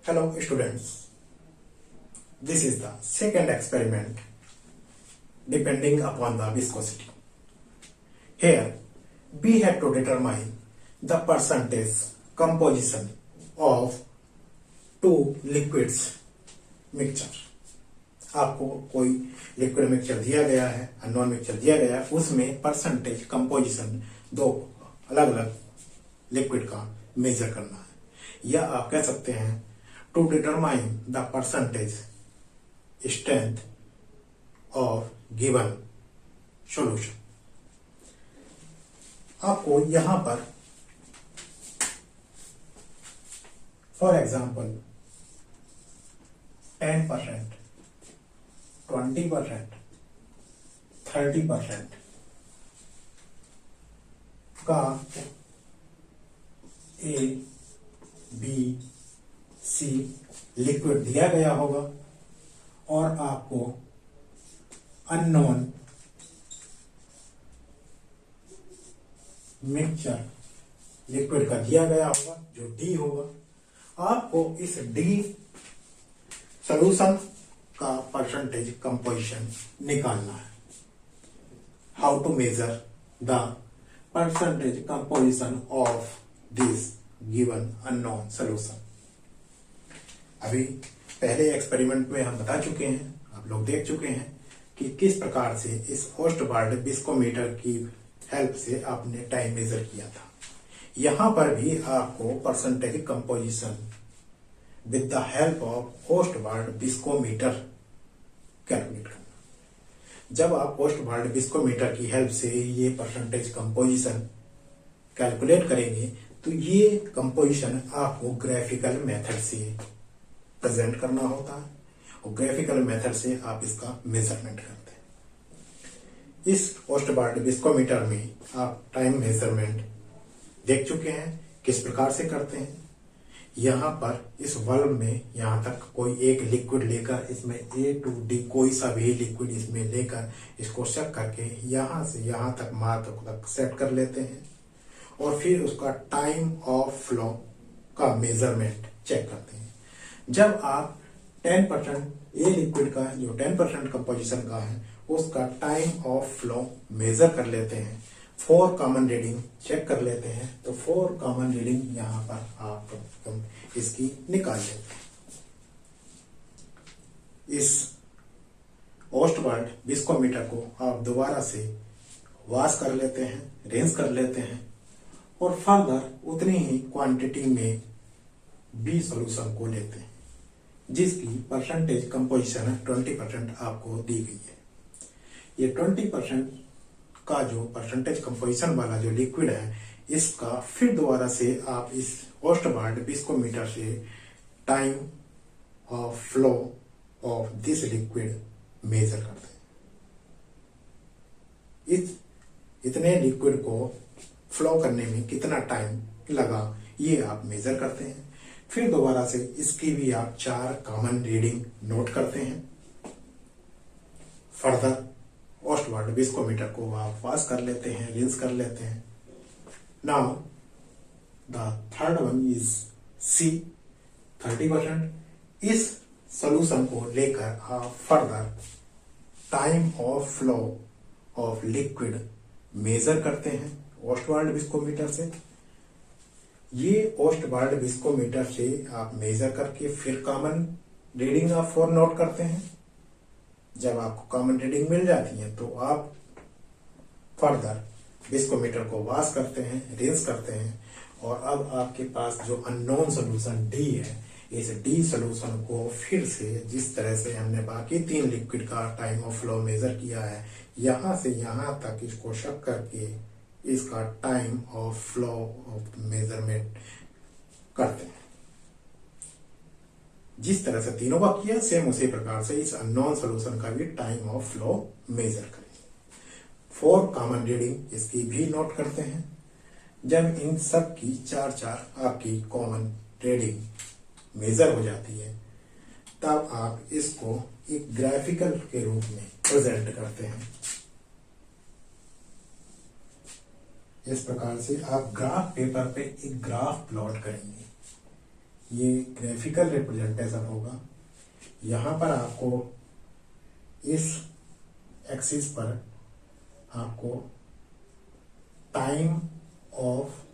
Hello students, this is the second experiment depending upon the viscosity. Here we have to determine the percentage composition of two liquids mixture. आपको कोई liquid mixture दिया गया है, unknown mixture दिया गया है, उसमें परसेंटेज कंपोजिशन दो अलग अलग लिक्विड का मेजर करना है, या आप कह सकते हैं to determine the percentage strength of given solution. आपको यहां पर फॉर एग्जांपल 10%, 20%, 30% का ए बी सी लिक्विड दिया गया होगा और आपको अननोन मिक्सचर लिक्विड का दिया गया होगा जो डी होगा. आपको इस डी सॉल्यूशन का परसेंटेज कंपोजिशन निकालना है. How to measure the percentage composition of this given unknown solution. अभी पहले एक्सपेरिमेंट में हम बता चुके हैं, आप लोग देख चुके हैं कि किस प्रकार से इस ओस्टवाल्ड विस्कोमीटर की हेल्प से आपने टाइम मेजर किया था. यहां पर भी आपको percentage composition with the help of Ostwald viscometer calculate करना. जब आप ओस्टवाल्ड विस्कोमीटर की हेल्प से ये परसेंटेज कंपोजिशन कैलकुलेट करेंगे तो ये कंपोजिशन आपको ग्राफिकल मेथड से प्रेजेंट करना होता है और ग्राफिकल मेथड से आप इसका मेजरमेंट करते हैं. इस ओस्टवाल्ड विस्कोमीटर में आप टाइम मेजरमेंट देख चुके हैं किस प्रकार से करते हैं. यहां पर इस वाल्व में यहां तक कोई एक लिक्विड लेकर इसमें ए टू डी कोई सा भी लिक्विड इसमें लेकर इसको सेट करके यहां से यहां तक मार्क तक सेट कर लेते हैं और फिर उसका टाइम ऑफ फ्लो का मेजरमेंट चेक करते हैं. जब आप 10% ए लिक्विड का जो 10% कंपोजिशन का है उसका टाइम ऑफ फ्लो मेजर कर लेते हैं, 4 कॉमन रीडिंग चेक कर लेते हैं, तो 4 कॉमन रीडिंग यहां पर आप इसकी निकाल लेते हैं. इस ओस्टवाल्ड विस्कोमीटर को आप दोबारा से वॉश कर लेते हैं, रिंस कर लेते हैं और फर्दर उतनी ही क्वांटिटी में बी सॉल्यूशन को लेते हैं जिसकी परसेंटेज कंपोजिशन 20% आपको दी गई है. ये 20% का जो परसेंटेज कंपोजिशन वाला जो लिक्विड है इसका फिर दोबारा से आप इस ओस्टवाल्ड विस्कोमीटर से time of flow of this liquid measure करते हैं. इतने लिक्विड को फ्लो करने में कितना टाइम लगा ये आप मेजर करते हैं. फिर दोबारा से इसकी भी आप 4 कॉमन रीडिंग नोट करते हैं. फर्दर ओस्टवाल्ड विस्कोमीटर को आप वॉश कर लेते हैं, रिंस कर लेते हैं. Now the third one is C 30%. इस सॉल्यूशन को लेकर आप further time of flow of liquid measure करते हैं ओस्टवाल्ड विस्कोमीटर से. ये ओस्टवाल्ड विस्कोमीटर से आप मेजर करके फिर कॉमन रीडिंग आप 4 नोट करते हैं. जब आपको कॉमन रीडिंग मिल जाती है तो आप फर्दर विस्कोमीटर को वॉश करते हैं, रिंस करते हैं और अब आपके पास जो अननोन सॉल्यूशन डी है इस डी सॉल्यूशन को फिर से जिस तरह से हमने बाकी 3 लिक्विड का टाइम ऑफ फ्लो मेजर किया है यहां से यहां तक इसको शक करके इसका time of flow of measurement करते हैं. जिस तरह से तीनों का किया सेम उसी प्रकार से इस अननोन सॉल्यूशन का भी टाइम ऑफ फ्लो मेजर करें. 4 कॉमन रीडिंग इसकी भी नोट करते हैं. जब इन सब की 4 आपकी कॉमन रीडिंग मेजर हो जाती है तब आप इसको एक ग्राफिकल के रूप में प्रेजेंट करते हैं. इस प्रकार से आप ग्राफ पेपर पे एक ग्राफ प्लॉट करेंगे. ये ग्राफिकल रिप्रेजेंटेशन होगा। यहां पर आपको इस एक्सिस पर आपको टाइम ऑफ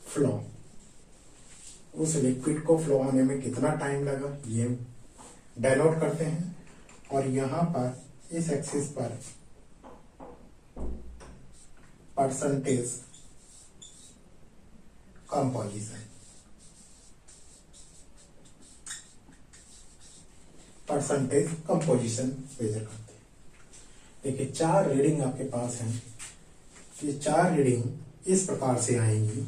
फ्लो, उस लिक्विड को फ्लो होने में कितना टाइम लगा ये डेनोट करते हैं। और यहां पर इस एक्सिस पर percentage composition, percentage composition measure करते हैं। देखिए 4 रीडिंग आपके पास हैं। ये 4 रीडिंग इस प्रकार से आएंगी।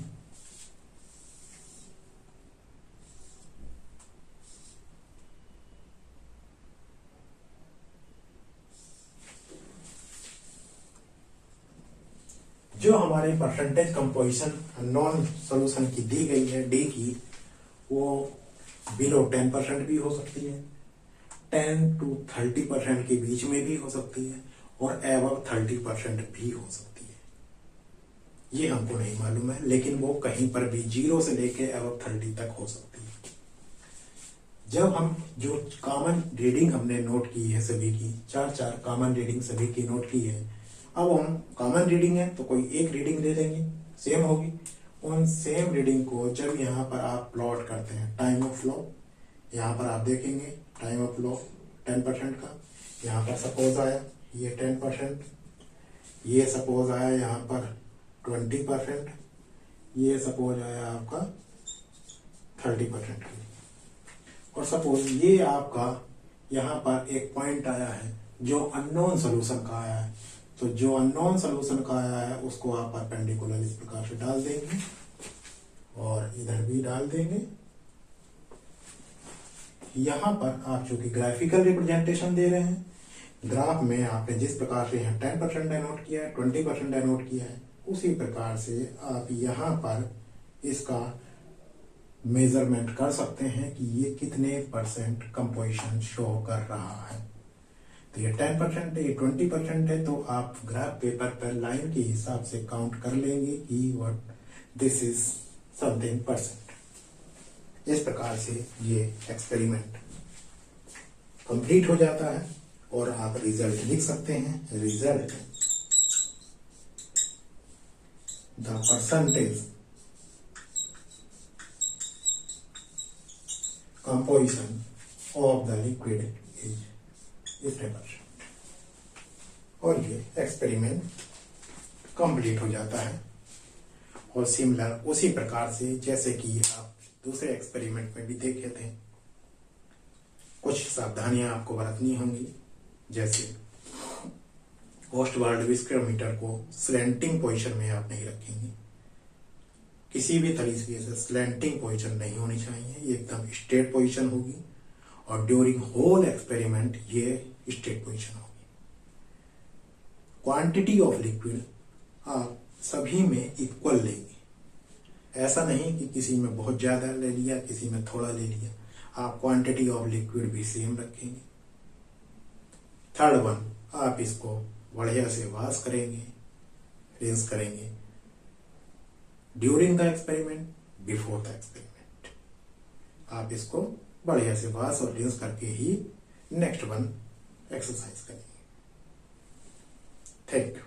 जो हमारे परसेंटेज कंपोजिशन नॉन सॉल्यूशन की दी गई है डी की, वो बिलो 10% भी हो सकती है, 10 to 30% के बीच में भी हो सकती है, और एबव 30% भी हो सकती है। ये हमको नहीं मालूम है, लेकिन वो कहीं पर भी 0 से लेके एबव 30 तक हो सकती है। जब हम जो कॉमन रीडिंग हमने नोट की है सभी की, 4 कॉमन रीडिंग सभी की नोट की है। अब हम कॉमन रीडिंग है तो कोई एक रीडिंग ले लेंगे, सेम होगी। उन सेम रीडिंग को जब यहाँ पर आप प्लॉट करते हैं टाइम ऑफ फ्लो, यहाँ पर आप देखेंगे टाइम ऑफ फ्लो 10% का, यहाँ पर सपोज आया ये 10%, ये सपोज आया यहाँ पर 20%, ये सपोज आया आपका 30%। और सपोज ये आपका यहाँ पर एक पॉइंट आया है जो अननोन सोल्यूशन का आया है, तो जो अननोन सोल्यूशन का आया है उसको आप परपेंडिकुलर इस प्रकार से डाल देंगे और इधर भी डाल देंगे। यहां पर आप चूंकि ग्राफिकल रिप्रेजेंटेशन दे रहे हैं, ग्राफ में आपने जिस प्रकार से यहाँ 10% डेनोट किया है, 20% डेनोट किया है, उसी प्रकार से आप यहाँ पर इसका मेजरमेंट कर सकते हैं कि ये कितने % कंपोजिशन शो कर रहा है। तो ये 10% है, ये 20% है, तो आप ग्राफ पेपर पर लाइन के हिसाब से काउंट कर लेंगे कि व्हाट दिस इज समथिंग %। इस प्रकार से ये एक्सपेरिमेंट कंप्लीट हो जाता है और आप रिजल्ट लिख सकते हैं। Result the percentage composition of the liquid is इतने %। और ये एक्सपेरिमेंट कंप्लीट हो जाता है। और सिमिलर उसी प्रकार से जैसे कि आप दूसरे एक्सपेरिमेंट में भी देखे थे, कुछ सावधानियां आपको बरतनी होंगी। जैसे ओस्टवाल्ड व्हिस्कर को स्लैंटिंग पोजीशन में आप नहीं रखेंगे, किसी भी तरीके से स्लैंटिंग पोजीशन नहीं होनी चाहिए, ये एकदम स्ट्रेट पोजीशन होगी। और ड्यूरिंग होल एक्सपेरिमेंट ये स्ट्रेट पोजीशन होगी। क्वांटिटी ऑफ लिक्विड आप सभी में इक्वल लेंगे, ऐसा नहीं कि किसी में बहुत ज्यादा ले लिया, किसी में थोड़ा ले लिया। आप क्वांटिटी ऑफ लिक्विड भी सेम रखेंगे। थर्ड वन, आप इसको बढ़िया से वॉश करेंगे, रिंस करेंगे during the experiment, before the experiment. आप इसको बढ़िया से वॉश और रिंस करके ही नेक्स्ट वन एक्सरसाइज करेंगे। Thank you.